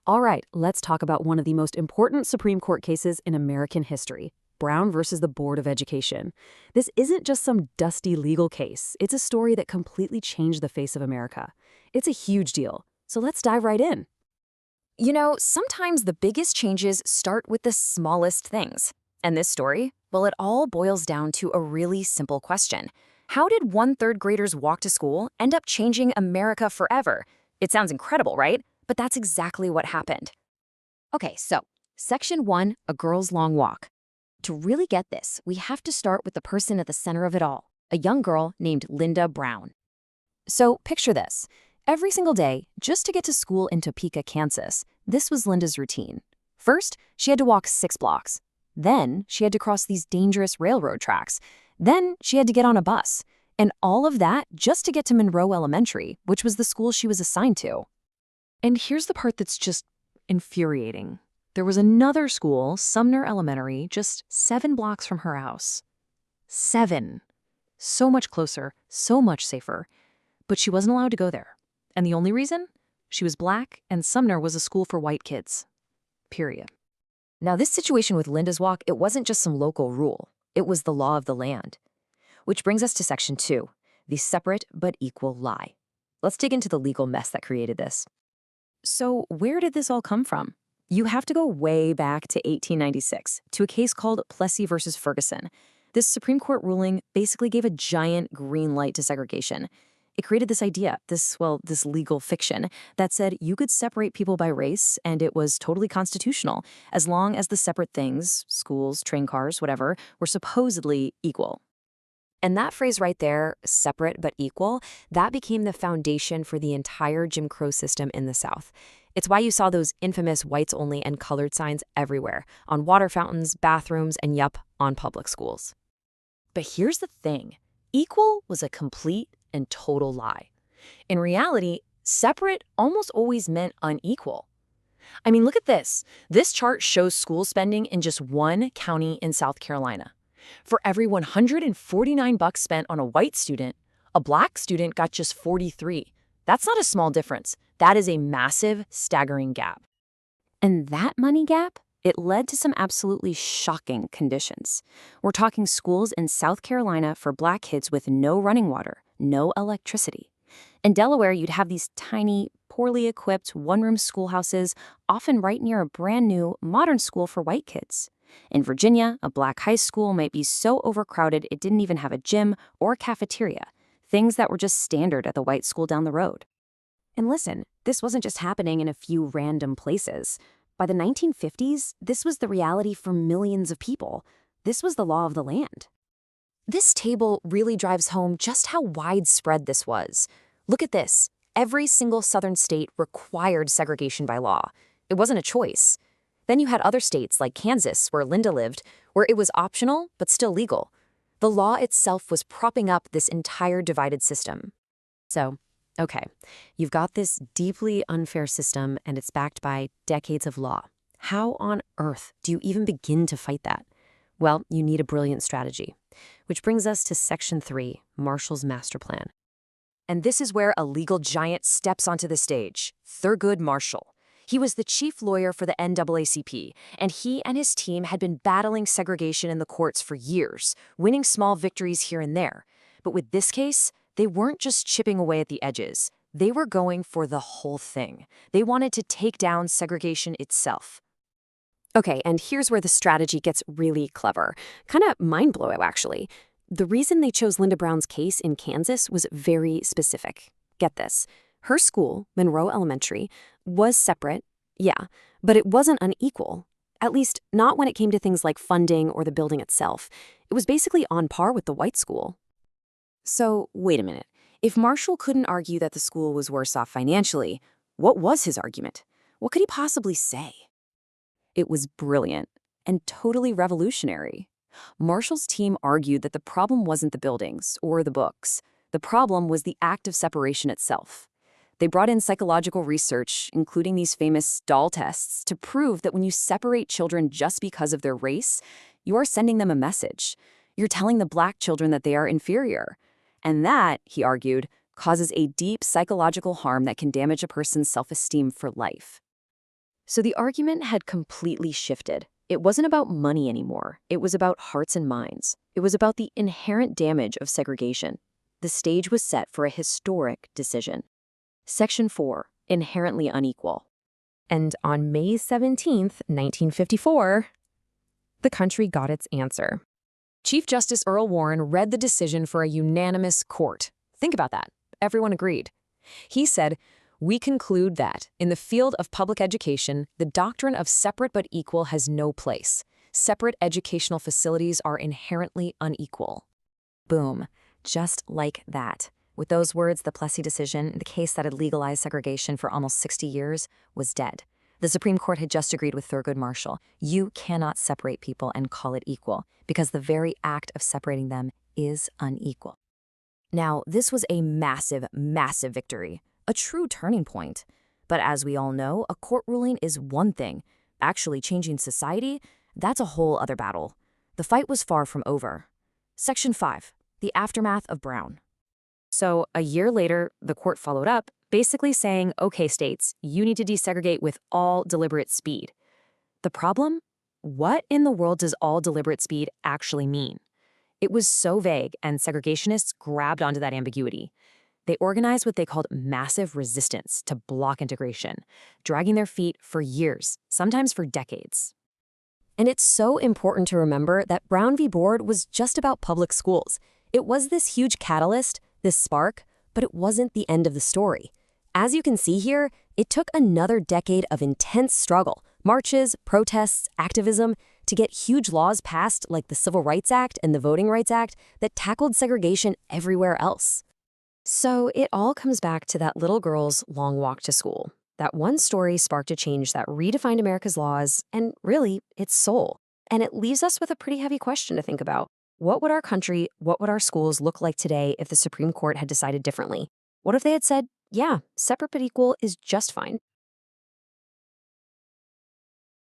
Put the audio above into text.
All right, let's talk about one of the most important Supreme Court cases in American history. Brown versus the Board of Education. This isn't just some dusty legal case. It's a story that completely changed the face of America. It's a huge deal. So let's dive right in. Sometimes the biggest changes start with the smallest things. And this story, well, it all boils down to a really simple question. How did one third graders walk to school end up changing America forever? It sounds incredible, right? But that's exactly what happened. Okay, so Section 1, A Girl's Long Walk. To really get this, we have to start with the person at the center of it all, a young girl named Linda Brown. So picture this. Every single day, just to get to school in Topeka, Kansas, this was Linda's routine. First, she had to walk 6 blocks. Then, she had to cross these dangerous railroad tracks. Then, she had to get on a bus. And all of that just to get to Monroe Elementary, which was the school she was assigned to. And here's the part that's just infuriating. There was another school, Sumner Elementary, just 7 blocks from her house. 7. So much closer, so much safer. But she wasn't allowed to go there. And the only reason? She was black, and Sumner was a school for white kids. Period. Now, this situation with Linda's Walk, it wasn't just some local rule. It was the law of the land. Which brings us to Section 2, the separate but equal lie. Let's dig into the legal mess that created this. So where did this all come from? You have to go way back to 1896, to a case called Plessy versus Ferguson. This Supreme Court ruling basically gave a giant green light to segregation. It created this idea, this legal fiction, that said you could separate people by race, and it was totally constitutional, as long as the separate things, schools, train cars, whatever, were supposedly equal. And that phrase right there, separate but equal, that became the foundation for the entire Jim Crow system in the South. It's why you saw those infamous whites only and colored signs everywhere, on water fountains, bathrooms, and on public schools. But here's the thing. Equal was a complete and total lie. In reality, separate almost always meant unequal. I mean, look at this. This chart shows school spending in just one county in South Carolina. For every $149 spent on a white student, a black student got just 43. That's not a small difference. That is a massive, staggering gap. And that money gap, it led to some absolutely shocking conditions. We're talking schools in South Carolina for black kids with no running water, no electricity. In Delaware, you'd have these tiny, poorly equipped one-room schoolhouses, often right near a brand new, modern school for white kids. In Virginia, a black high school might be so overcrowded it didn't even have a gym or cafeteria, things that were just standard at the white school down the road. And listen, this wasn't just happening in a few random places. By the 1950s, this was the reality for millions of people. This was the law of the land. This table really drives home just how widespread this was. Look at this. Every single southern state required segregation by law. It wasn't a choice. Then you had other states like Kansas, where Linda lived, where it was optional but still legal. The law itself was propping up this entire divided system. So, okay, you've got this deeply unfair system and it's backed by decades of law. How on earth do you even begin to fight that? Well, you need a brilliant strategy. Which brings us to Section 3, Marshall's Master Plan. And this is where a legal giant steps onto the stage, Thurgood Marshall. He was the chief lawyer for the NAACP, and he and his team had been battling segregation in the courts for years, winning small victories here and there. But with this case, they weren't just chipping away at the edges. They were going for the whole thing. They wanted to take down segregation itself. Okay, and here's where the strategy gets really clever. Kind of mind-blowing, actually. The reason they chose Linda Brown's case in Kansas was very specific. Get this. Her school, Monroe Elementary, was separate, yeah, but it wasn't unequal. At least, not when it came to things like funding or the building itself. It was basically on par with the white school. So, wait a minute. If Marshall couldn't argue that the school was worse off financially, what was his argument? What could he possibly say? It was brilliant and totally revolutionary. Marshall's team argued that the problem wasn't the buildings or the books. The problem was the act of separation itself. They brought in psychological research, including these famous doll tests, to prove that when you separate children just because of their race, you are sending them a message. You're telling the black children that they are inferior. And that, he argued, causes a deep psychological harm that can damage a person's self-esteem for life. So the argument had completely shifted. It wasn't about money anymore. It was about hearts and minds. It was about the inherent damage of segregation. The stage was set for a historic decision. Section 4, inherently unequal. And on May 17th, 1954, the country got its answer. Chief Justice Earl Warren read the decision for a unanimous court. Think about that. Everyone agreed. He said, "We conclude that, in the field of public education, the doctrine of separate but equal has no place. Separate educational facilities are inherently unequal." Boom. Just like that. With those words, the Plessy decision, the case that had legalized segregation for almost 60 years, was dead. The Supreme Court had just agreed with Thurgood Marshall. You cannot separate people and call it equal, because the very act of separating them is unequal. Now, this was a massive, massive victory, a true turning point. But as we all know, a court ruling is one thing. Actually changing society, that's a whole other battle. The fight was far from over. Section 5, the aftermath of Brown. So, a year later, the court followed up, basically saying, okay, states, you need to desegregate with all deliberate speed. The problem? What in the world does all deliberate speed actually mean? It was so vague, and segregationists grabbed onto that ambiguity. They organized what they called massive resistance to block integration, dragging their feet for years, sometimes for decades. And it's so important to remember that Brown v. Board was just about public schools. It was this huge catalyst, this spark, but it wasn't the end of the story. As you can see here, it took another decade of intense struggle, marches, protests, activism, to get huge laws passed like the Civil Rights Act and the Voting Rights Act that tackled segregation everywhere else. So it all comes back to that little girl's long walk to school. That one story sparked a change that redefined America's laws and, really, its soul. And it leaves us with a pretty heavy question to think about. What would our country, what would our schools look like today if the Supreme Court had decided differently? What if they had said, yeah, separate but equal is just fine?